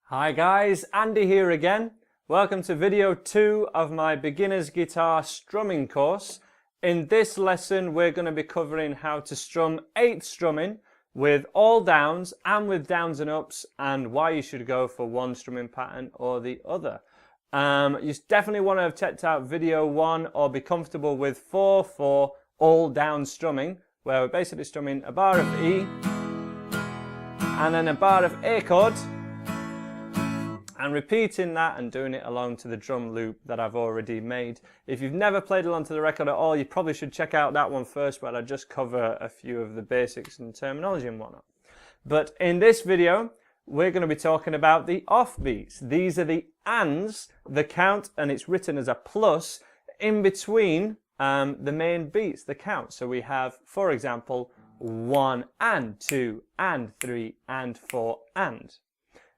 Hi guys, Andy here again. Welcome to video 2 of my beginner's guitar strumming course. In this lesson we're going to be covering how to strum 8th strumming with all downs and with downs and ups, and why you should go for one strumming pattern or the other. You definitely want to have checked out video 1 or be comfortable with 4/4 all down strumming, where we're basically strumming a bar of E and then a bar of A chord, and repeating that and doing it along to the drum loop that I've already made. If you've never played along to the record at all, you probably should check out that one first, where I just cover a few of the basics and terminology and whatnot. But in this video, we're going to be talking about the offbeats. These are the ands, the count, and it's written as a plus in between the main beats, the count. So we have, for example, 1 and 2 and 3 and 4 and.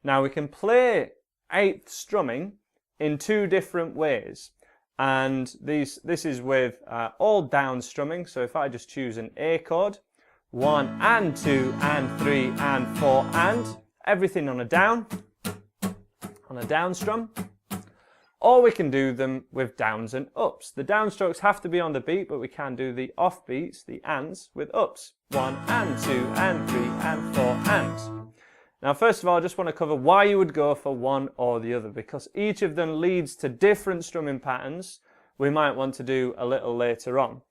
Now we can play 8th strumming in two different ways, and this is with all down strumming. So if I just choose an A chord, 1 and 2 and 3 and 4 and, everything on a down strum, or we can do them with downs and ups. The downstrokes have to be on the beat, but we can do the offbeats, the ands, with ups. 1 and 2 and 3 and 4 and. Now, first of all, I just want to cover why you would go for one or the other, because each of them leads to different strumming patterns we might want to do a little later on.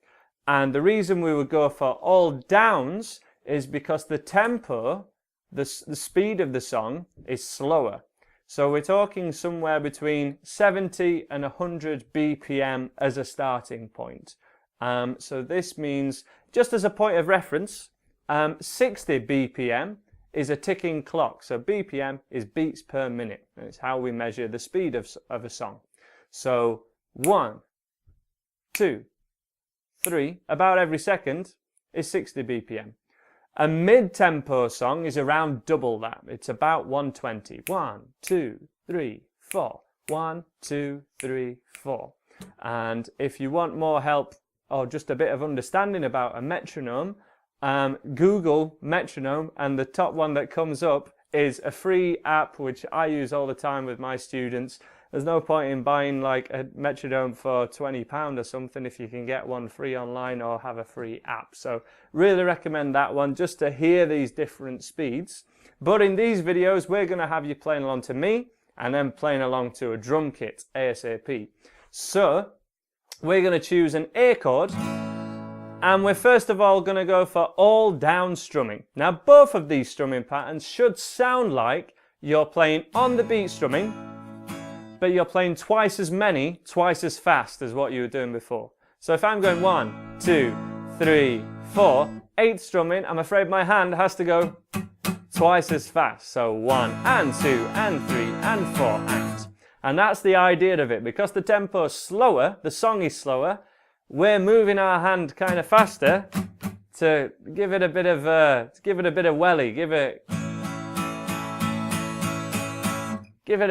And the reason we would go for all downs is because the tempo, the speed of the song, is slower. So we're talking somewhere between 70 and 100 BPM as a starting point. So this means, just as a point of reference, 60 BPM is a ticking clock. So BPM is beats per minute, and it's how we measure the speed of a song. So 1, 2, 3, about every second is 60 BPM. A mid-tempo song is around double that. It's about 120. 1, 2, 3, 4. 1, 2, 3, 4. And if you want more help or just a bit of understanding about a metronome, Google metronome, and the top one that comes up is a free app which I use all the time with my students. There's no point in buying like a metronome for £20 or something if you can get one free online or have a free app. So really recommend that one just to hear these different speeds. But in these videos we're going to have you playing along to me and then playing along to a drum kit ASAP. So we're going to choose an A chord, and we're first of all going to go for all down strumming. Now both of these strumming patterns should sound like you're playing on the beat strumming, but you're playing twice as many, twice as fast as what you were doing before. So if I'm going 1, 2, 3, 4, 8th strumming, I'm afraid my hand has to go twice as fast. So 1 and 2 and 3 and 4 and. And that's the idea of it. Because the tempo is slower, the song is slower, we're moving our hand kind of faster to give it a bit of welly, give it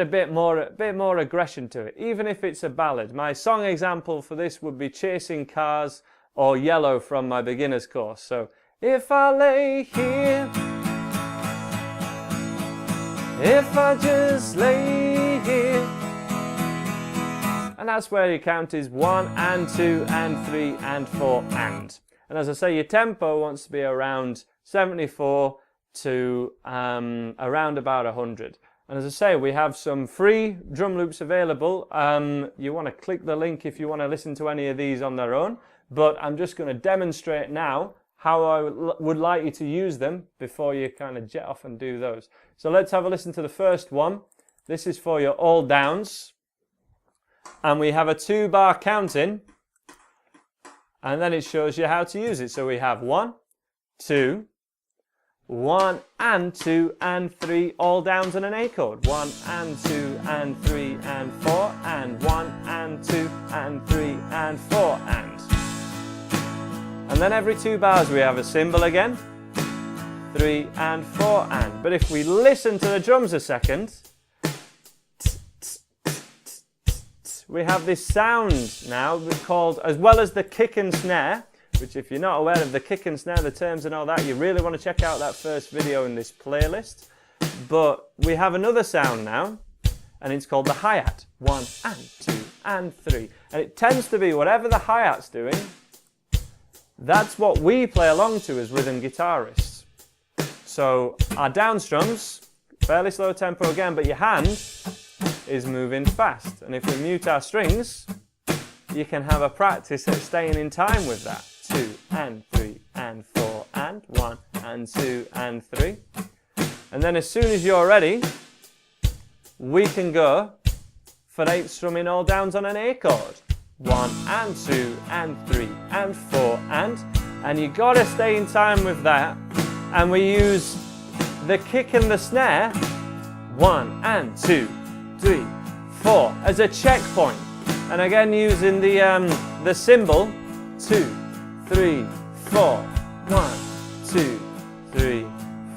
a bit more aggression to it, even if it's a ballad. My song example for this would be Chasing Cars or Yellow from my beginner's course. So if I lay here, if I just lay here. And that's where your count is 1 and 2 and 3 and 4 and. And as I say, your tempo wants to be around 74 to around about 100. And as I say, we have some free drum loops available. You want to click the link if you want to listen to any of these on their own. But I'm just going to demonstrate now how I would like you to use them before you kind of jet off and do those. So let's have a listen to the first one. This is for your all downs. And we have a 2-bar counting, and then it shows you how to use it. So we have 1, 2, 1 and 2 and 3, all downs and an A chord. 1 and 2 and 3 and 4 and 1 and 2 and 3 and 4 and. And then every 2 bars we have a cymbal again, 3 and 4 and. But if we listen to the drums a second, we have this sound now called, as well as the kick and snare, which if you're not aware of the kick and snare, the terms and all that, you really want to check out that first video in this playlist. But we have another sound now, and it's called the hi-hat. 1 and 2 and 3. And it tends to be whatever the hi-hat's doing, that's what we play along to as rhythm guitarists. So our down strums, fairly slow tempo again, but your hand is moving fast. And if we mute our strings, you can have a practice at staying in time with that. 2 and 3 and 4 and 1 and 2 and 3. And then as soon as you're ready, we can go for 8th strumming all downs on an A chord. 1 and 2 and 3 and 4 and you gotta stay in time with that. And we use the kick and the snare, 1 and 2, 3, 4 as a checkpoint. And again using the cymbal, 2, 3, 4, 1, 2, 3,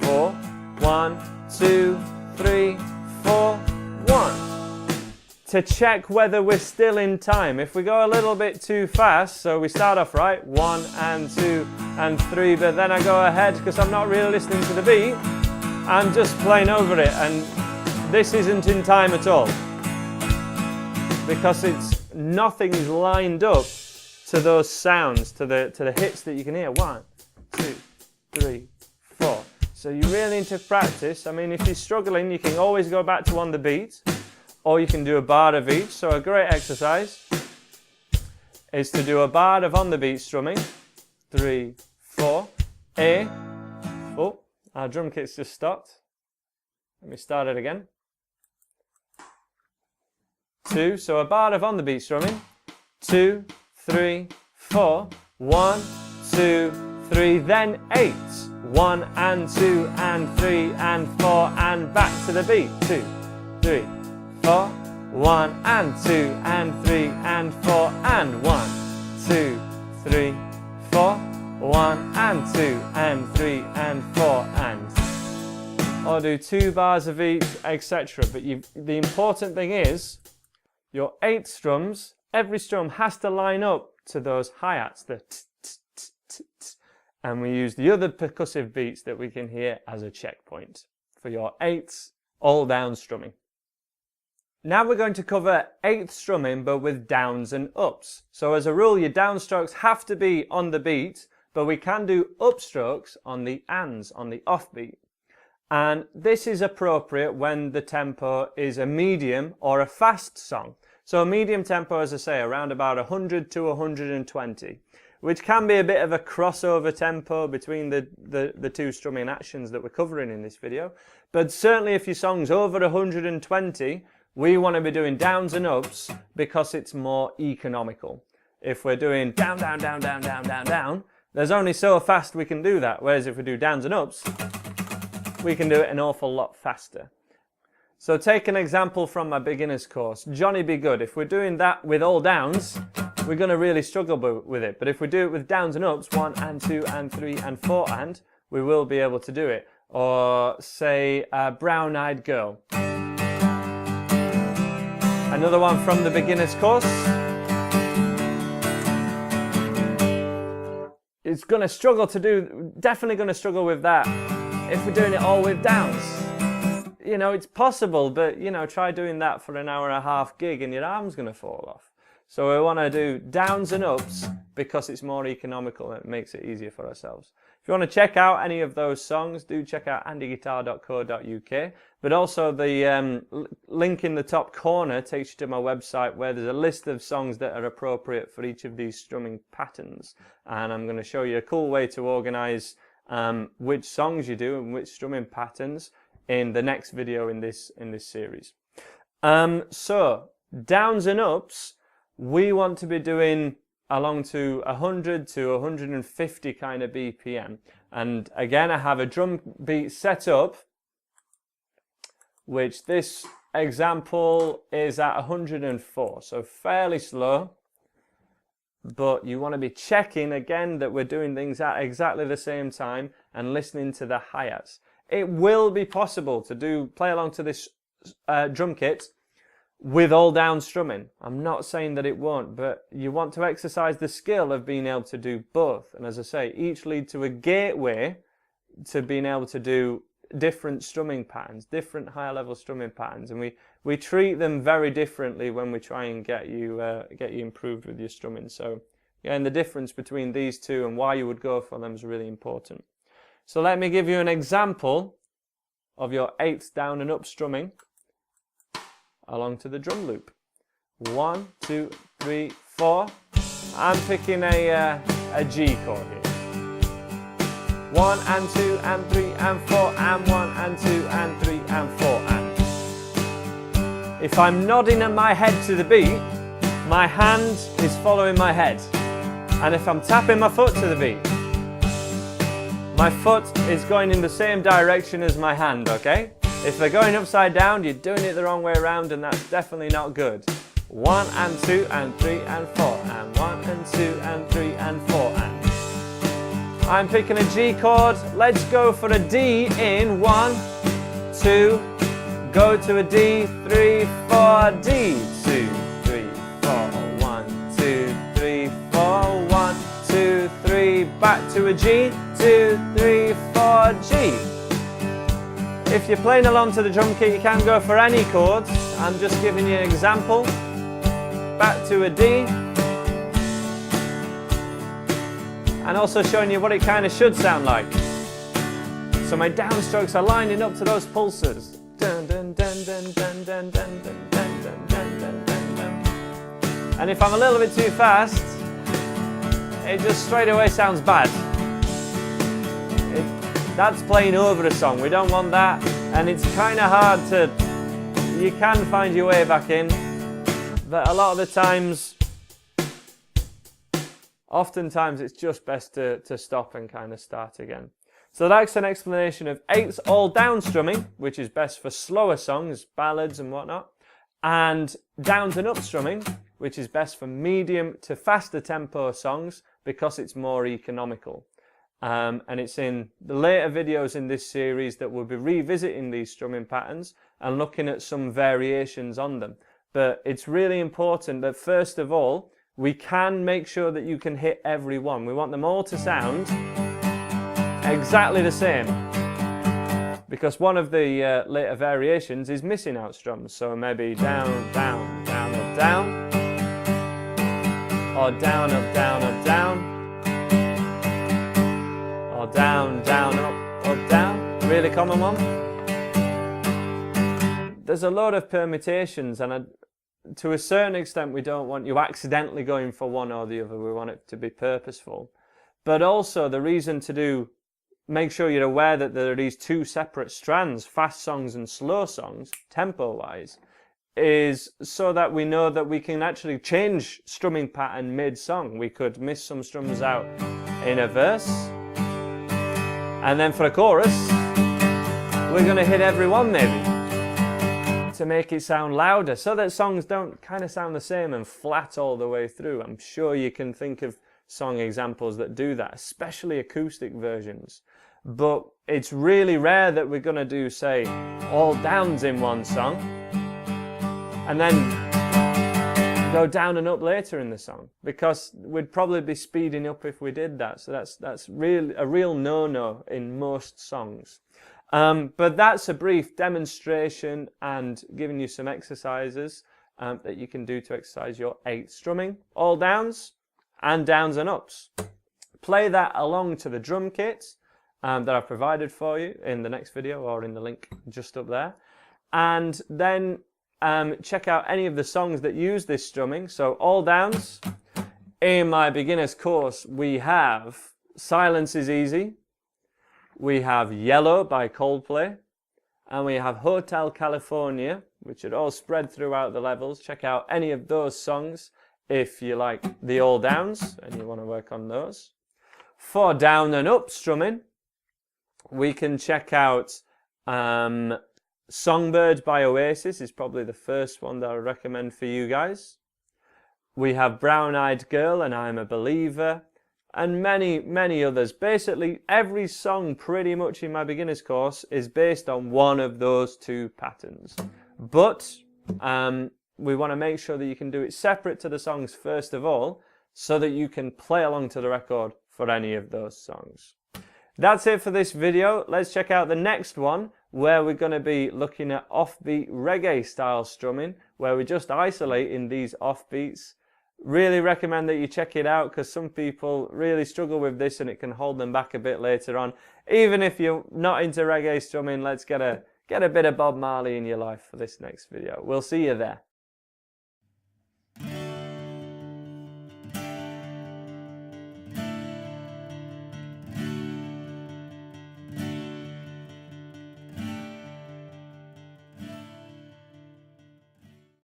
4, 1, 2, 3, 4, 1. To check whether we're still in time. If we go a little bit too fast, so we start off right, 1 and 2 and 3, but then I go ahead because I'm not really listening to the beat, I'm just playing over it, and this isn't in time at all. Because nothing is lined up to those sounds, to the hits that you can hear. 1, 2, 3, 4. So you really need to practice. I mean, if you're struggling, you can always go back to on the beat, or you can do a bar of each. So a great exercise is to do a bar of on the beat strumming. 3, 4, A. Oh, our drum kit's just stopped. Let me start it again. 2, so a bar of on the beat strumming. 2, 3, 4, 1, 2, 3, then 8. 1 and 2 and 3 and 4 and back to the beat. 2, 3, 4, 1 and 2 and 3 and 4 and 1, 2, 3, 4, 1 and 2 and 3 and 4 and, or do 2 bars of each, etc. But the important thing is your 8 strums, every strum has to line up to those hi-hats, the t, t, t, t, t, and we use the other percussive beats that we can hear as a checkpoint for your 8ths all down strumming. Now we're going to cover 8th strumming, but with downs and ups. So as a rule, your downstrokes have to be on the beat, but we can do upstrokes on the ands, on the offbeat. And this is appropriate when the tempo is a medium or a fast song. So a medium tempo, as I say, around about 100 to 120, which can be a bit of a crossover tempo between the two strumming actions that we're covering in this video. But certainly if your song's over 120, we want to be doing downs and ups because it's more economical. If we're doing down, down, down, down, down, down, down, there's only so fast we can do that. Whereas if we do downs and ups, we can do it an awful lot faster. So take an example from my beginner's course, Johnny Be Good. If we're doing that with all downs, we're going to really struggle with it. But if we do it with downs and ups, 1 and 2 and 3 and 4 and, we will be able to do it. Or say Brown Eyed Girl. Another one from the beginner's course. It's going to struggle to do, definitely going to struggle with that if we're doing it all with downs. You know, it's possible, but, you know, try doing that for an hour and a half gig and your arm's going to fall off. So we want to do downs and ups because it's more economical and it makes it easier for ourselves. If you want to check out any of those songs, do check out andyguitar.co.uk. But also the link in the top corner takes you to my website where there's a list of songs that are appropriate for each of these strumming patterns. And I'm going to show you a cool way to organize which songs you do and which strumming patterns in the next video in this series. So downs and ups, we want to be doing along to 100 to 150 kind of BPM. And again, I have a drum beat set up, which this example is at 104, so fairly slow. But you want to be checking again that we're doing things at exactly the same time and listening to the hi-hats. It will be possible to play along to this drum kit with all down strumming. I'm not saying that it won't, but you want to exercise the skill of being able to do both. And as I say, each lead to a gateway to being able to do different strumming patterns, different higher level strumming patterns, and we treat them very differently when we try and get you improved with your strumming. So again, the difference between these two and why you would go for them is really important. So let me give you an example of your 8th down and up strumming along to the drum loop. 1, 2, 3, 4. I'm picking a G chord here. 1 and 2 and 3 and 4 and 1 and 2 and 3 and 4 and. If I'm nodding at my head to the beat, my hand is following my head. And if I'm tapping my foot to the beat, my foot is going in the same direction as my hand, okay? If they're going upside down, you're doing it the wrong way around, and that's definitely not good. 1 and 2 and 3 and 4 and 1 and 2 and 3 and 4 and. I'm picking a G chord. Let's go for a D in 1, 2, go to a D, 3, 4, D, 2, 3, 4, 1, 2, 3, 4, 1, 2, 3, back to a G, 2, 3, 4, G. If you're playing along to the drum kit, you can go for any chords. I'm just giving you an example. Back to a D. And also showing you what it kind of should sound like. So my downstrokes are lining up to those pulses. Dun, dun, dun, dun, dun, dun, dun, dun, dun, dun, dun, dun, dun, dun. And if I'm a little bit too fast, it just straight away sounds bad. That's playing over a song. We don't want that. And it's kind of hard to, you can find your way back in, but a lot of the times, oftentimes it's just best to stop and kind of start again. So that's an explanation of 8ths all down strumming, which is best for slower songs, ballads and whatnot, and downs and up strumming, which is best for medium to faster tempo songs because it's more economical. And it's in the later videos in this series that we'll be revisiting these strumming patterns and looking at some variations on them. But it's really important that first of all, we can make sure that you can hit every one. We want them all to sound exactly the same. Because one of the later variations is missing out strums. So maybe down, down, down, up, down. Or down, up, down, up, down. Or down, down, up, down. Really common one. There's a lot of permutations, and to a certain extent we don't want you accidentally going for one or the other. We want it to be purposeful. But also the reason to make sure you're aware that there are these two separate strands, fast songs and slow songs, tempo-wise, is so that we know that we can actually change strumming pattern mid-song. We could miss some strums out in a verse, and then for a chorus, we're going to hit every one maybe to make it sound louder, so that songs don't kind of sound the same and flat all the way through. I'm sure you can think of song examples that do that, especially acoustic versions. But it's really rare that we're going to do, say, all downs in one song and then go down and up later in the song, because we'd probably be speeding up if we did that. So that's really a real no-no in most songs. But that's a brief demonstration and giving you some exercises that you can do to exercise your 8th strumming, all downs and downs and ups. Play that along to the drum kit that I've provided for you in the next video or in the link just up there. And then check out any of the songs that use this strumming. So all downs. In my beginner's course, we have Silence is Easy. We have Yellow by Coldplay. And we have Hotel California, which are all spread throughout the levels. Check out any of those songs if you like the all downs and you want to work on those. For down and up strumming, we can check out Songbird by Oasis is probably the first one that I recommend for you guys. We have Brown Eyed Girl and I'm a Believer, and many, many others. Basically, every song pretty much in my beginner's course is based on one of those two patterns. But we want to make sure that you can do it separate to the songs first of all, so that you can play along to the record for any of those songs. That's it for this video. Let's check out the next one, where we're going to be looking at offbeat reggae style strumming, where we're just isolating these offbeats. Really recommend that you check it out, because some people really struggle with this and it can hold them back a bit later on. Even if you're not into reggae strumming, let's get a bit of Bob Marley in your life for this next video. We'll see you there.